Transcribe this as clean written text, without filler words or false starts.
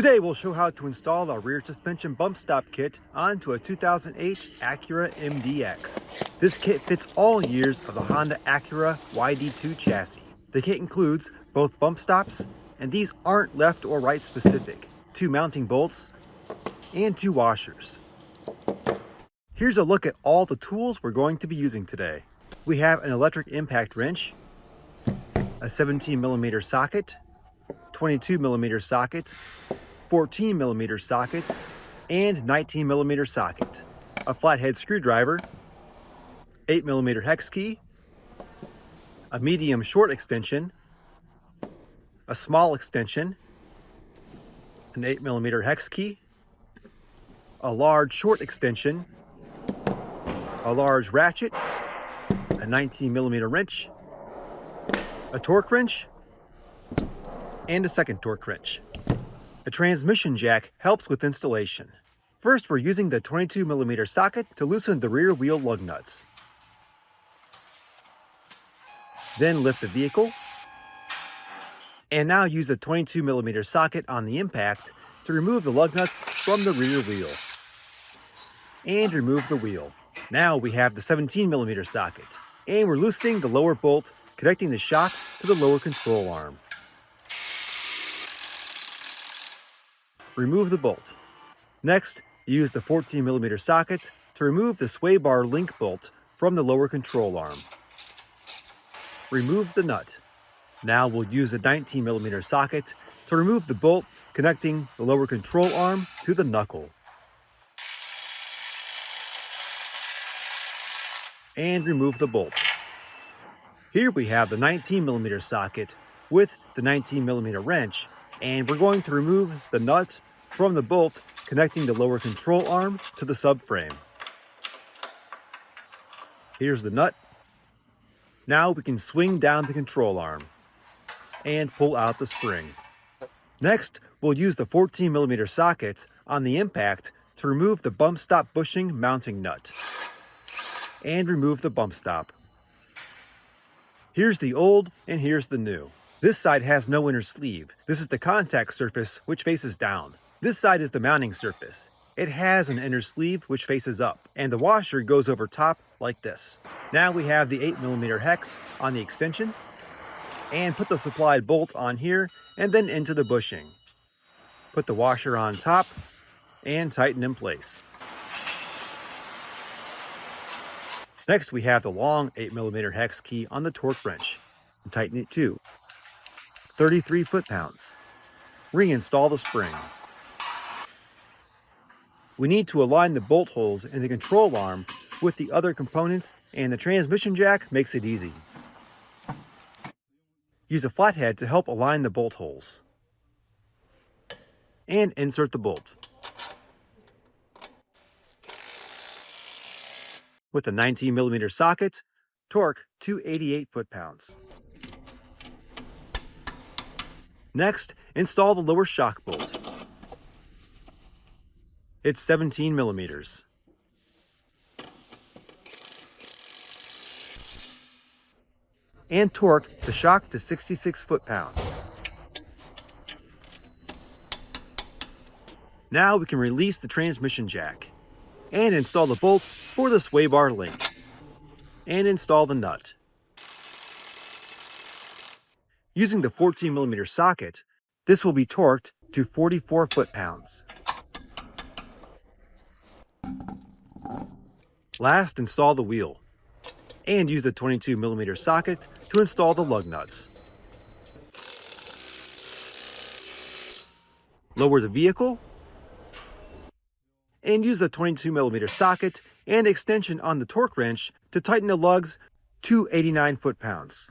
Today we'll show how to install a rear suspension bump stop kit onto a 2008 Acura MDX. This kit fits all years of the Honda Acura YD2 chassis. The kit includes both bump stops, and these aren't left or right specific, 2 mounting bolts, and 2 washers. Here's a look at all the tools we're going to be using today. We have an electric impact wrench, a 17mm socket, 22mm socket, 14mm socket, and 19mm socket, a flathead screwdriver, 8mm hex key, a medium short extension, a small extension, an 8mm hex key, a large short extension, a large ratchet, a 19mm wrench, a torque wrench, and a second torque wrench. A transmission jack helps with installation. First, we're using the 22mm socket to loosen the rear wheel lug nuts. Then lift the vehicle. And now use the 22mm socket on the impact to remove the lug nuts from the rear wheel. And remove the wheel. Now we have the 17mm socket, and we're loosening the lower bolt connecting the shock to the lower control arm. Remove the bolt. Next, use the 14mm socket to remove the sway bar link bolt from the lower control arm. Remove the nut. Now we'll use the 19mm socket to remove the bolt connecting the lower control arm to the knuckle. And remove the bolt. Here we have the 19mm socket with the 19mm wrench, and we're going to remove the nut from the bolt connecting the lower control arm to the subframe. Here's the nut. Now we can swing down the control arm and pull out the spring. Next, we'll use the 14mm socket on the impact to remove the bump stop bushing mounting nut and remove the bump stop. Here's the old and here's the new. This side has no inner sleeve. This is the contact surface which faces down. This side is the mounting surface. It has an inner sleeve which faces up, and the washer goes over top like this. Now we have the 8mm hex on the extension, and put the supplied bolt on here and then into the bushing. Put the washer on top and tighten in place. Next we have the long 8mm hex key on the torque wrench, and tighten it to 33 foot-pounds. Reinstall the spring. We need to align the bolt holes in the control arm with the other components, and the transmission jack makes it easy. Use a flathead to help align the bolt holes. And insert the bolt. With a 19mm socket, torque 288 foot-pounds. Next, install the lower shock bolt. It's 17mm. And torque the shock to 66 foot-pounds. Now we can release the transmission jack and install the bolt for the sway bar link and install the nut. Using the 14mm socket, this will be torqued to 44 foot-pounds. Last, install the wheel, and use the 22mm socket to install the lug nuts. Lower the vehicle, and use the 22mm socket and extension on the torque wrench to tighten the lugs to 89 foot-pounds.